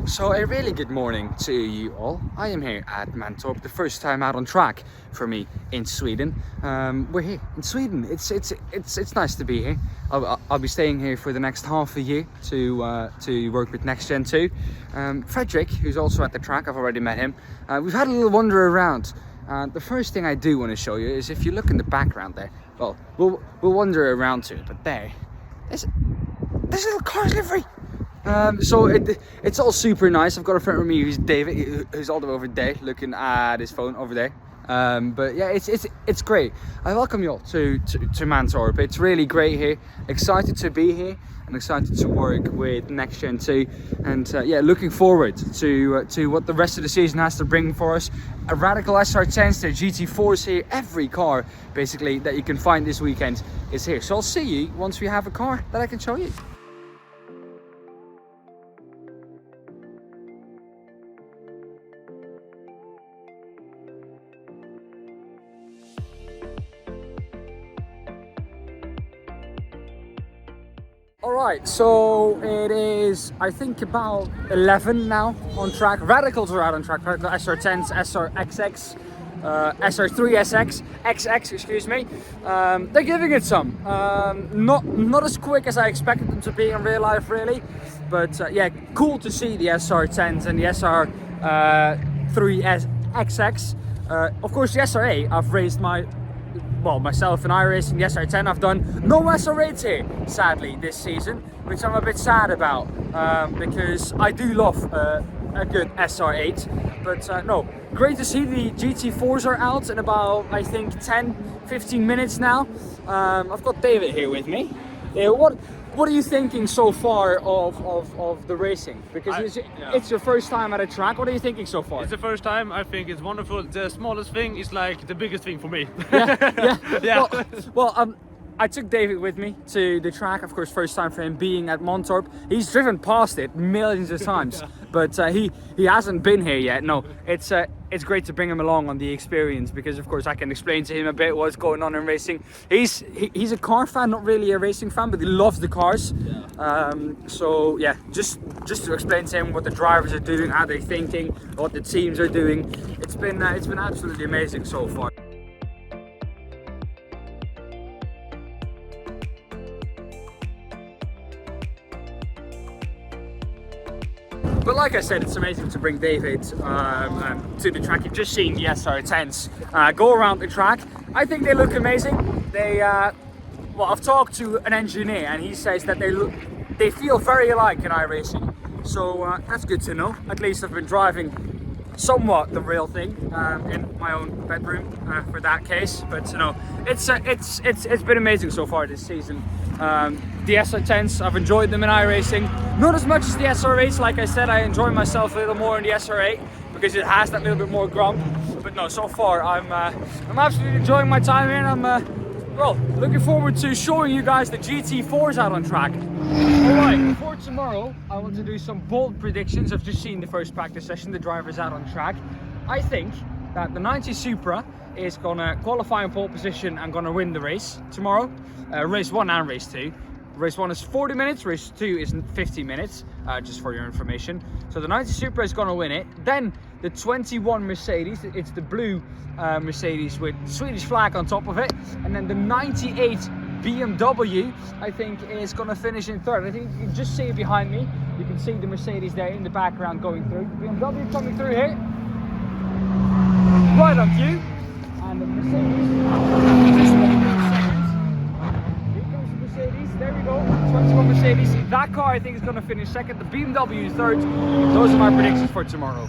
So a really good morning to you all. I am here at Mantorp, the first time out on track for me in Sweden. We're here in Sweden. It's nice to be here. I'll be staying here for the next half a year to work with Next Gen 2. Frederick, who's also at the track, I've already met him. We've had a little wander around. The first thing I do want to show you is if you look in the background there. Well, we'll wander around to it, but there's a little car's livery. So it's all super nice. I've got a friend with me who's David, who's all the way over there looking at his phone over there. But yeah, it's great. I welcome you all to Mantorp. It's really great here. Excited to be here and excited to work with Next Gen 2. And yeah, looking forward to what the rest of the season has to bring for us. A radical SR10s, their GT4s here. Every car basically that you can find this weekend is here. So I'll see you once we have a car that I can show you. Alright, so it is, I think, about 11 now on track. Radicals are out on track. Radical SR10s, SRXX, SR3SX, XX, excuse me. They're giving it some. Not as quick as I expected them to be in real life, really. But yeah, cool to see the SR10s and the SR3XX. Of course, the SR8, I've raised myself and I racing the SR10. I've done no SR8s here, sadly, this season, which I'm a bit sad about, because I do love a good SR8. But no, great to see the GT4s are out in about, I think, 10-15 minutes now. I've got David here with me. What are you thinking so far of the racing? Because it's your first time at a track. What are you thinking so far? It's the first time. I think it's wonderful. The smallest thing is like the biggest thing for me. Yeah. Well, I took David with me to the track. Of course, first time for him being at Mantorp. He's driven past it millions of times, but he hasn't been here yet. No, it's great to bring him along on the experience because, of course, I can explain to him a bit what's going on in racing. He's a car fan, not really a racing fan, but he loves the cars. Yeah. So yeah, just to explain to him what the drivers are doing, how they're thinking, what the teams are doing. It's been absolutely amazing so far. But like I said, it's amazing to bring David to the track. You've just seen the SR10s go around the track. I think they look amazing. I've talked to an engineer and he says that they feel very alike in iRacing. So that's good to know. At least I've been driving somewhat the real thing in my own bedroom for that case. But you know, it's been amazing so far this season. The SR10s, I've enjoyed them in iRacing. Not as much as the SR8s. Like I said, I enjoy myself a little more in the SR8 because it has that little bit more grump. But no, so far I'm absolutely enjoying my time here, and I'm looking forward to showing you guys the GT4s out on track. Alright, for tomorrow I want to do some bold predictions. I've just seen the first practice session, the drivers out on track. I think that the 90 Supra is gonna qualify in pole position and gonna win the race tomorrow. Race 1 and race 2. Race 1 is 40 minutes, race 2 is 50 minutes, just for your information. So the 90 Supra is gonna win it. Then the 21 Mercedes, it's the blue Mercedes with Swedish flag on top of it. And then the 98 BMW, I think, is gonna finish in third. I think you can just see it behind me. You can see the Mercedes there in the background going through. BMW coming through here. Right on cue. And the Mercedes, just 1 second. Here comes the Mercedes, there we go, 21 Mercedes. That car I think is going to finish second, the BMW third. Those are my predictions for tomorrow.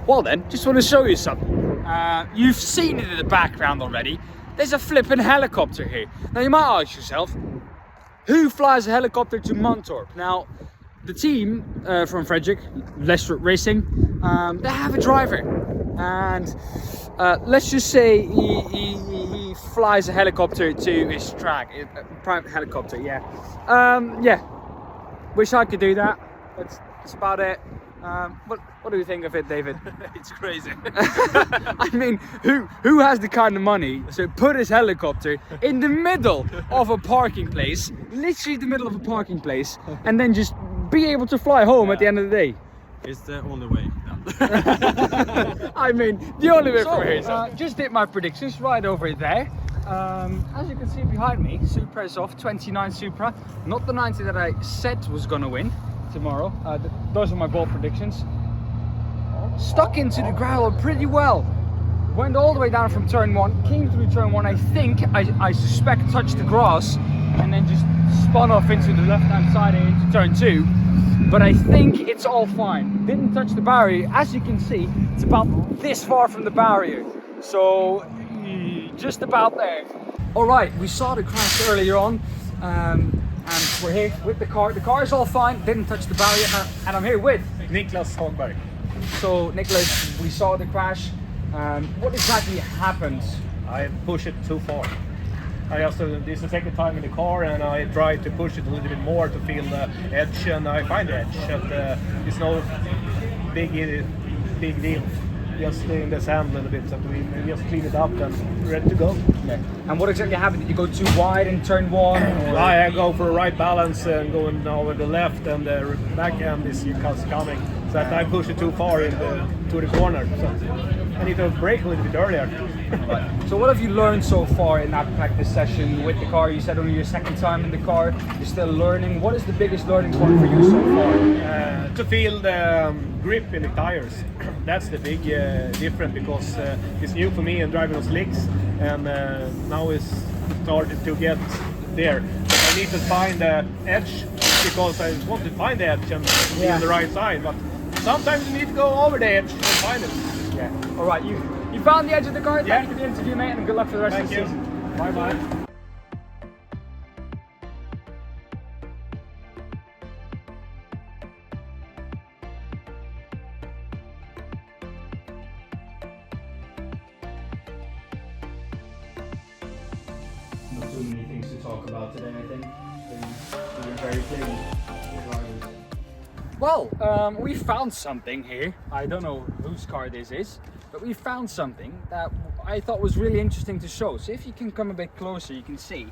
Well then, just want to show you something. You've seen it in the background already. There's a flipping helicopter here. Now you might ask yourself, who flies a helicopter to Mantorp? Now, the team from Frederick, Leicester Racing, they have a driver. And let's just say he flies a helicopter to his track, a private helicopter, yeah. Wish I could do that. That's about it. What do you think of it, David? It's crazy. I mean, who has the kind of money to put his helicopter in the middle of a parking place, literally the middle of a parking place, and then just be able to fly home at the end of the day? It's the only way. I mean, the only way from here. Just did my predictions right over there. As you can see behind me, Supra is off, 29 Supra. Not the 90 that I said was gonna win tomorrow. Those are my bold predictions. Stuck into the gravel pretty well. Went all the way down from turn 1, came through turn 1, I suspect touched the grass, and then just spun off into the left-hand side and into turn 2. But I think it's all fine. Didn't touch the barrier. As you can see, it's about this far from the barrier. So, just about there. Alright, we saw the crash earlier on. And we're here with the car. The car is all fine, didn't touch the barrier. And I'm here with Niklas Hagberg. So, Nicholas, we saw the crash. What exactly happened? I pushed it too far. This is the second time in the car, and I tried to push it a little bit more to feel the edge, and I find the edge. And, it's no big deal. Just in the sand a little bit, so we just clean it up and ready to go. Yeah. And what exactly happened? Did you go too wide in turn 1? Or? I go for a right balance and going over the left, and the back end is coming. So that I push it too far to the corner. So I need to brake a little bit earlier. Right. So what have you learned so far in that practice session with the car? You said only your second time in the car. You're still learning. What is the biggest learning point for you so far? To feel the grip in the tires. That's the big difference, because it's new for me and driving on slicks, and now it's started to get there. I need to find the edge, because I want to find the edge and be on the right side, but sometimes you need to go over the edge and find it. Yeah. All right, you found the edge of the car. Thank you for the interview, mate, and good luck for the rest of the season. Bye bye. Not too many things to talk about today, I think. We're very clean. Well, we found something here. I don't know whose car this is, but we found something that I thought was really interesting to show. So if you can come a bit closer, you can see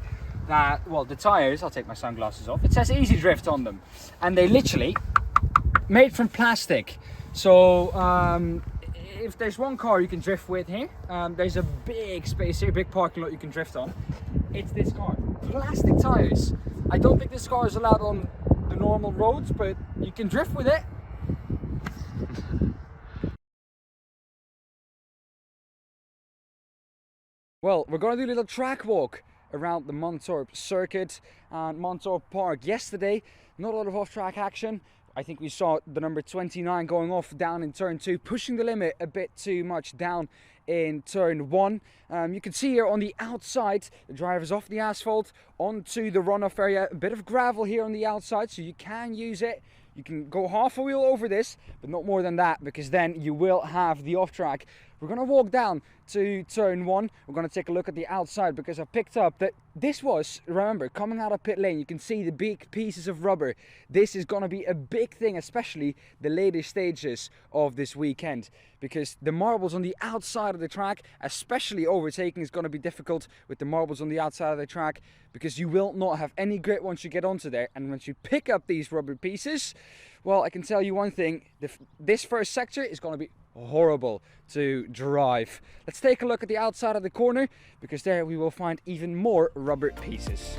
that, well, the tires, I'll take my sunglasses off, it says Easy Drift on them. And they literally made from plastic. So if there's one car you can drift with here, there's a big space here, big parking lot you can drift on. It's this car. Plastic tires. I don't think this car is allowed on the normal roads, but you can drift with it. Well, we're going to do a little track walk around the Mantorp circuit and Mantorp Park. Yesterday, not a lot of off-track action. I think we saw the number 29 going off down in turn 2, pushing the limit a bit too much down in turn 1. You can see here on the outside, the driver's off the asphalt onto the runoff area. A bit of gravel here on the outside, so you can use it. You can go half a wheel over this, but not more than that, because then you will have the off-track. We're going to walk down to turn 1. We're going to take a look at the outside, because I picked up that this was, remember, coming out of pit lane, you can see the big pieces of rubber. This is going to be a big thing, especially the later stages of this weekend, because the marbles on the outside of the track, especially overtaking, is going to be difficult with the marbles on the outside of the track, because you will not have any grip once you get onto there. And once you pick up these rubber pieces, well, I can tell you one thing, this first sector is going to be horrible to drive. Let's take a look at the outside of the corner, because there we will find even more rubber pieces.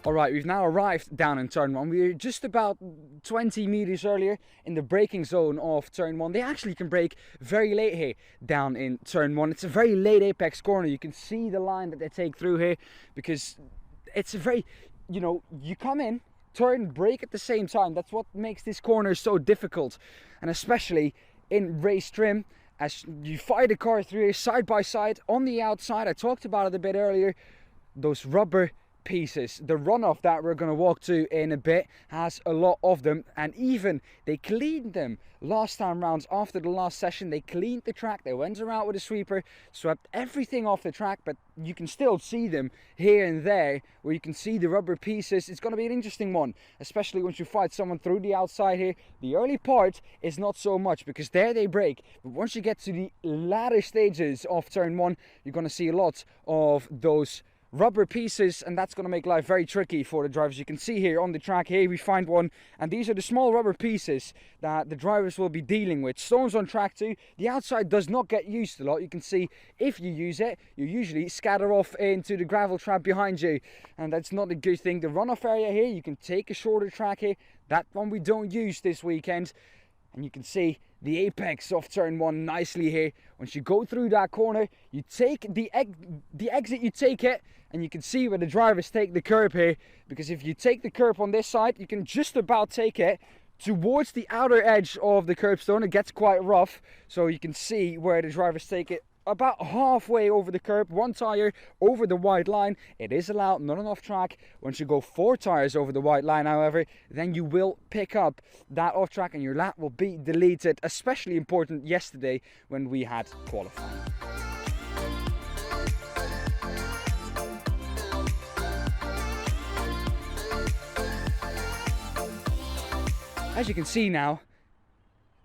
Alright, we've now arrived down in turn 1. We're just about 20 meters earlier in the braking zone of turn 1. They actually can brake very late here down in turn 1. It's a very late apex corner. You can see the line that they take through here, because it's a very, you know, you come in, turn, brake at the same time. That's what makes this corner so difficult. And especially in race trim, as you fire the car through here side by side on the outside. I talked about it a bit earlier. Those rubber pieces. The runoff that we're going to walk to in a bit has a lot of them, and even they cleaned them last time rounds. After the last session, they cleaned the track. They went around with a sweeper, swept everything off the track, but you can still see them here and there where you can see the rubber pieces. It's going to be an interesting one, especially once you fight someone through the outside here. The early part is not so much because there they break, but once you get to the latter stages of turn 1, you're going to see a lot of those rubber pieces, and that's going to make life very tricky for the drivers. You can see here on the track here we find one, and these are the small rubber pieces that the drivers will be dealing with. Stones on track 2, the outside does not get used a lot. You can see if you use it, you usually scatter off into the gravel trap behind you, and that's not a good thing. The runoff area here, you can take a shorter track here. That one we don't use this weekend. And you can see the apex of turn 1 nicely here. Once you go through that corner, you take the exit, you take it, and you can see where the drivers take the curb here. Because if you take the curb on this side, you can just about take it towards the outer edge of the curbstone. It gets quite rough, so you can see where the drivers take it about halfway over the curb, 1 tire over the white line. It is allowed, not an off track. Once you go 4 tires over the white line, however, then you will pick up that off track and your lap will be deleted. Especially important yesterday when we had qualifying. As you can see now,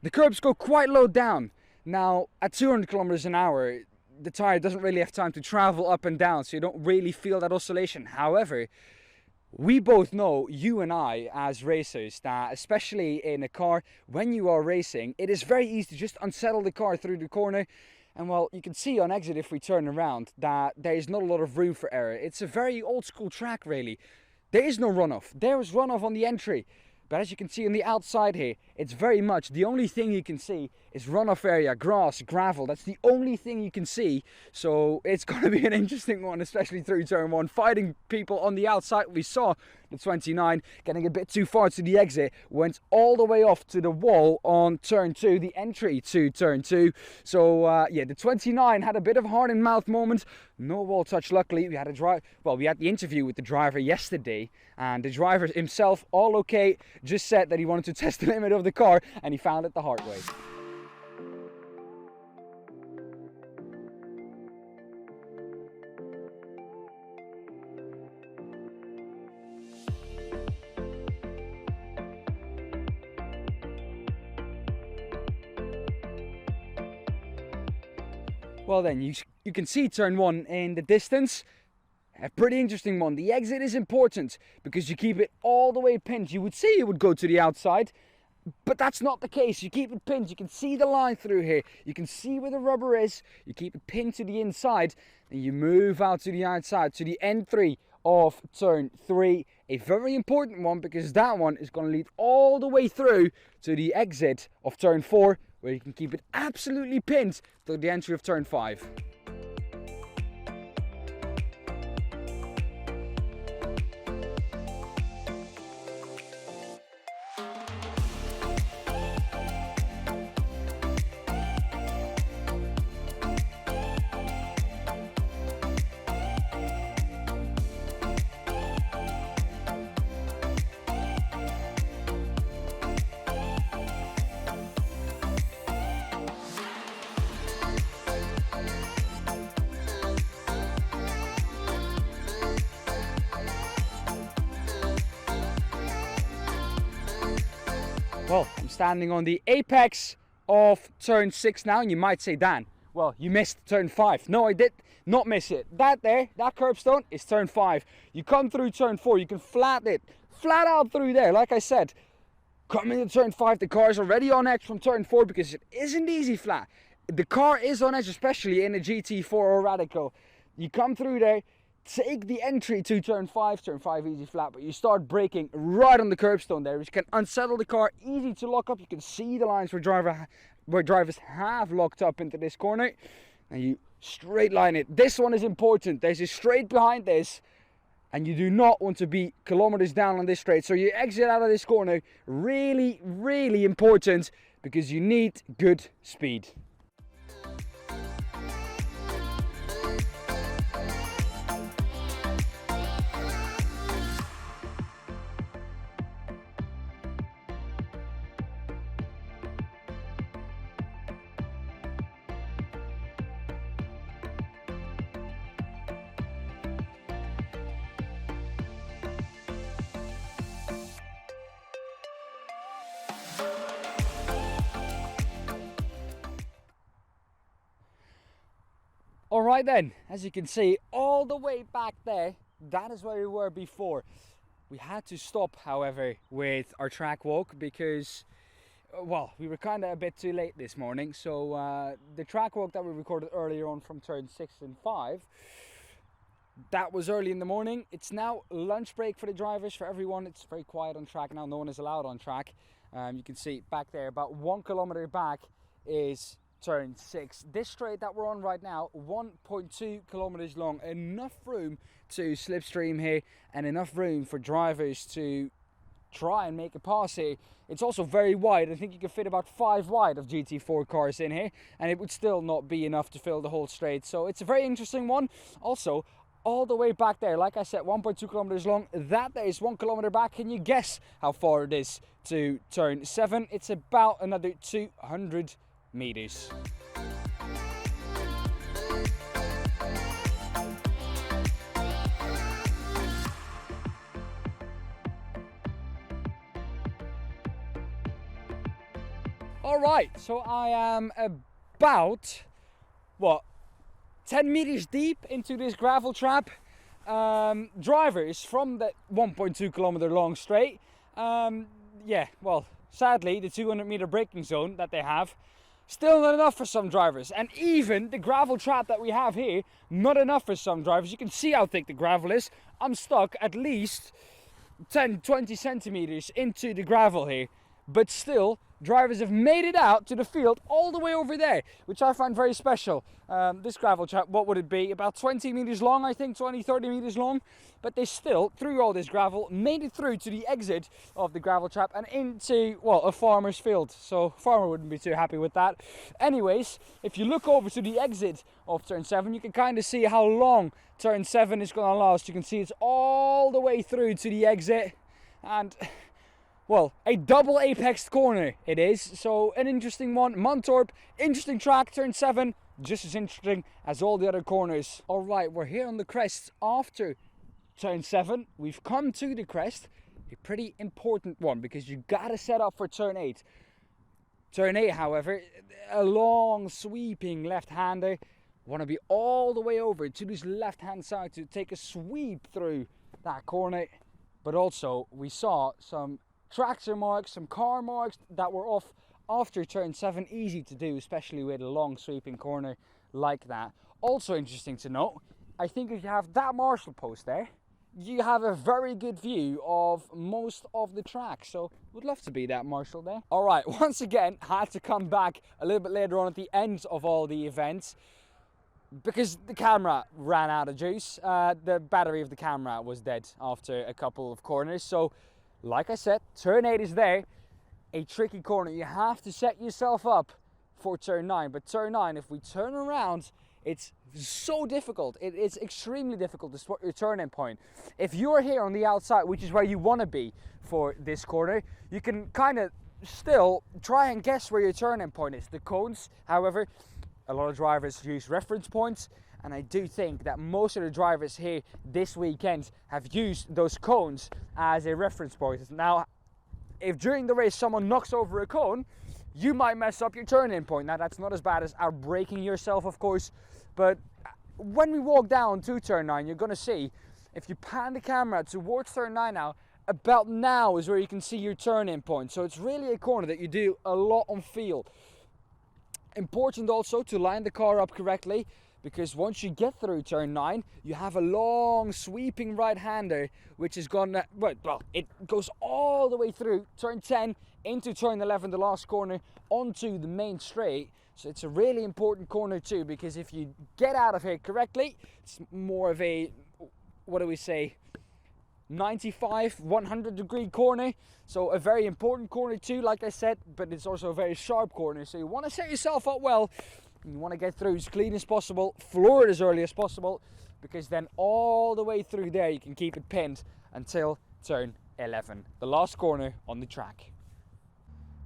the curbs go quite low down. Now, at 200 kilometers an hour, the tire doesn't really have time to travel up and down, so you don't really feel that oscillation. However, we both know, you and I, as racers, that especially in a car, when you are racing, it is very easy to just unsettle the car through the corner. And well, you can see on exit, if we turn around, that there is not a lot of room for error. It's a very old school track, really. There is no runoff. There is runoff on the entry. But as you can see on the outside here, it's very much the only thing you can see is runoff area, grass, gravel. That's the only thing you can see. So it's going to be an interesting one, especially through turn 1. Fighting people on the outside. We saw the 29 getting a bit too far to the exit, went all the way off to the wall on turn 2, the entry to turn 2. So yeah, the 29 had a bit of a heart and mouth moment. No wall touch, luckily. We had the interview with the driver yesterday, and the driver himself, all okay, just said that he wanted to test the limit of the car, and he found it the hard way. Well then, you can see turn 1 in the distance. A pretty interesting one. The exit is important because you keep it all the way pinned. You would say it would go to the outside, but that's not the case. You keep it pinned. You can see the line through here. You can see where the rubber is. You keep it pinned to the inside, and you move out to the outside, to the N3 of turn 3. A very important one because that one is going to lead all the way through to the exit of turn 4, where you can keep it absolutely pinned to the entry of turn 5. Well, I'm standing on the apex of turn 6 now, and you might say, Dan, well, you missed turn 5. No, I did not miss it. That curbstone is turn 5. You come through turn 4, you can flat out through there. Like I said, coming into turn 5, the car is already on edge from turn 4 because it isn't easy flat. The car is on edge, especially in a GT4 or Radical. You come through there, take the entry to turn 5 easy flat, but you start braking right on the curbstone there, which can unsettle the car, easy to lock up. You can see the lines where drivers have locked up into this corner, and you straight line it. This one is important. There's a straight behind this, and you do not want to be kilometers down on this straight, so you exit out of this corner. Really, really important because you need good speed. Right then, as you can see, all the way back there, that is where we were before. We had to stop, however, with our track walk because, well, we were kind of a bit too late this morning. So the track walk that we recorded earlier on from turn 6 and 5, that was early in the morning. It's now lunch break for the drivers, for everyone. It's very quiet on track now. No one is allowed on track. You can see back there, about 1 kilometer back is turn 6. This straight that we're on right now, 1.2 kilometers long. Enough room to slipstream here and enough room for drivers to try and make a pass here. It's also very wide. I think you can fit about 5 wide of GT4 cars in here, and it would still not be enough to fill the whole straight. So it's a very interesting one. Also, all the way back there, like I said, 1.2 kilometers long. That there is 1 kilometer back. Can you guess how far it is to turn 7? It's about another 200 meters. All right, so I am about, what, 10 meters deep into this gravel trap. Drivers from the 1.2 kilometer long straight, yeah, well, sadly the 200 meter braking zone that they have, still not enough for some drivers. And even the gravel trap that we have here, not enough for some drivers. You can see how thick the gravel is. I'm stuck at least 10-20 centimeters into the gravel here, but still drivers have made it out to the field all the way over there, which I find very special. This gravel trap, what would it be? About 20 meters long, I think, 20-30 meters long. But they still, through all this gravel, made it through to the exit of the gravel trap and into, well, a farmer's field. So farmer wouldn't be too happy with that. Anyways, if you look over to the exit of turn 7, you can kind of see how long turn 7 is going to last. You can see it's all the way through to the exit, and well, a double apex corner it is. So an interesting one. Mantorp, interesting track. Turn 7, just as interesting as all the other corners. All right, we're here on the crest after turn 7. We've come to the crest, a pretty important one because you gotta set up for turn 8. Turn 8, however, a long sweeping left-hander. Want to be all the way over to this left-hand side to take a sweep through that corner. But also we saw some tractor marks, some car marks that were off after turn 7. Easy to do, especially with a long sweeping corner like that. Also interesting to note, I think if you have that Marshall post there, you have a very good view of most of the track. So would love to be that Marshall there. All right, once again, had to come back a little bit later on at the end of all the events because the camera ran out of juice. The battery of the camera was dead after a couple of corners. So like I said, turn 8 is there, a tricky corner. You have to set yourself up for turn 9. But turn 9, if we turn around, it's so difficult. It is extremely difficult to spot your turn-in point. If you're here on the outside, which is where you want to be for this corner, you can kind of still try and guess where your turn-in point is. The cones, however, a lot of drivers use reference points, and I do think that most of the drivers here this weekend have used those cones as a reference point. Now, if during the race someone knocks over a cone, you might mess up your turn-in point. Now, that's not as bad as out braking yourself, of course, but when we walk down to turn 9, you're going to see, if you pan the camera towards turn 9 now, about now is where you can see your turn-in point. So it's really a corner that you do a lot on feel. Important also to line the car up correctly, because once you get through turn 9, you have a long sweeping right-hander, which is gonna, well, it goes all the way through turn 10 into turn 11, the last corner, onto the main straight. So it's a really important corner too, because if you get out of here correctly, it's more of a, what do we say, 95, 100 degree corner. So a very important corner too, like I said, but it's also a very sharp corner. So you want to set yourself up well. You want to get through as clean as possible, floor it as early as possible, because then all the way through there you can keep it pinned until turn 11, the last corner on the track.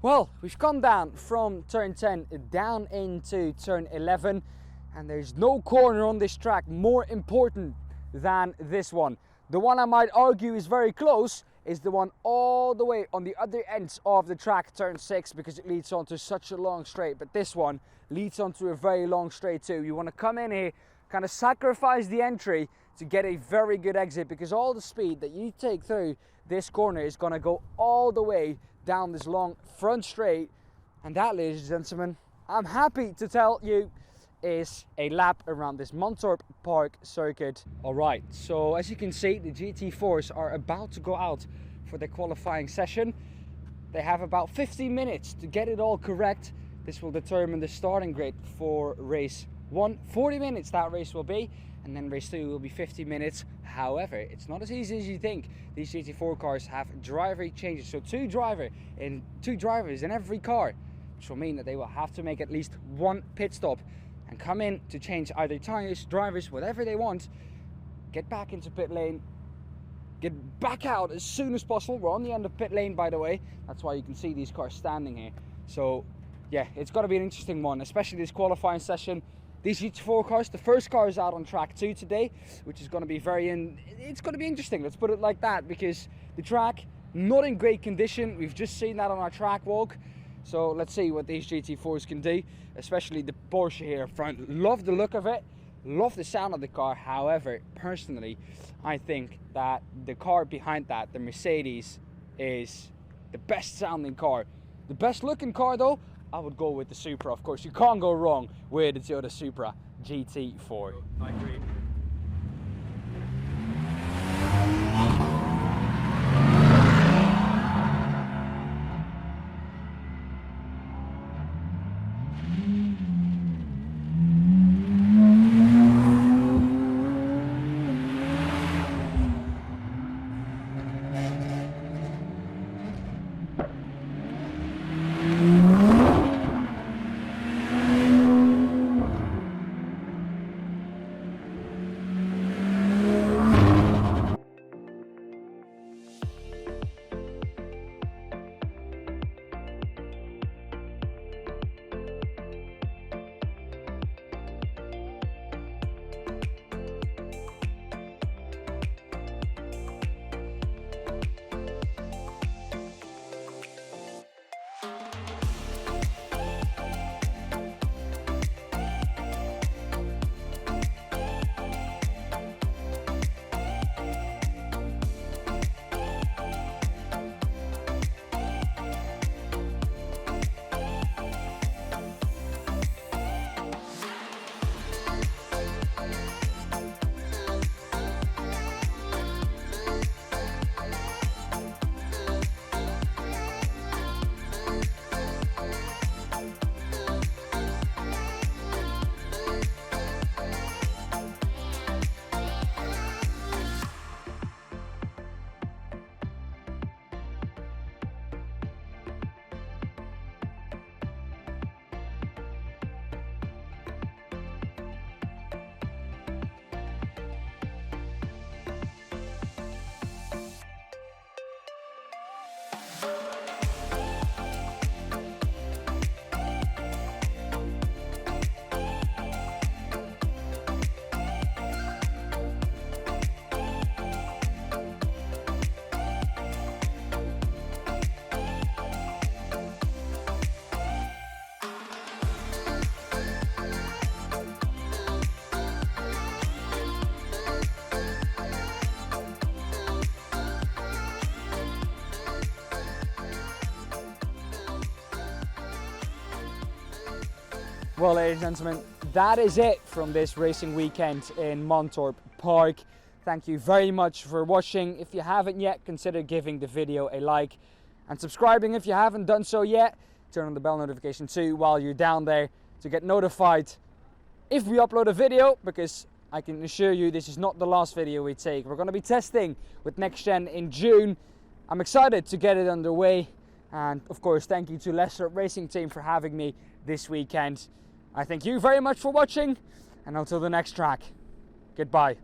Well, we've come down from turn 10 down into turn 11, and there's no corner on this track more important than this one. The one I might argue is very close is the one all the way on the other end of the track, turn 6, because it leads onto such a long straight. But this one leads onto a very long straight too. You want to come in here kind of sacrifice the entry to get a very good exit, because all the speed that you take through this corner is going to go all the way down this long front straight. And that, ladies and gentlemen, I'm happy to tell you, is a lap around this Mantorp Park circuit. Alright, so as you can see, the GT4s are about to go out for the qualifying session. They have about 15 minutes to get it all correct. This will determine the starting grid for race 1. 40 minutes that race will be, and then race 2 will be 50 minutes. However, it's not as easy as you think. These GT4 cars have driver changes, so two drivers in every car, which will mean that they will have to make at least one pit stop and come in to change either tires, drivers, whatever they want, get back into pit lane, get back out as soon as possible. We're on the end of pit lane, by the way. That's why you can see these cars standing here. So yeah, it's got to be an interesting one, especially this qualifying session. These GT4 cars, the first car is out on track 2 today, which is going to be it's going to be interesting, let's put it like that, because the track, not in great condition. We've just seen that on our track walk. So let's see what these GT4s can do, especially the Porsche here up front. Love the look of it, love the sound of the car. However, personally, I think that the car behind that, the Mercedes, is the best sounding car. The best looking car though, I would go with the Supra. Of course, you can't go wrong with the Toyota Supra GT4. I agree. Well, ladies and gentlemen, that is it from this racing weekend in Mantorp Park. Thank you very much for watching. If you haven't yet, consider giving the video a like and subscribing if you haven't done so yet. Turn on the bell notification too while you're down there to get notified if we upload a video, because I can assure you this is not the last video we take. We're going to be testing with Next Gen in June. I'm excited to get it underway, and of course thank you to Leicester Racing Team for having me this weekend. I thank you very much for watching, and until the next track, goodbye.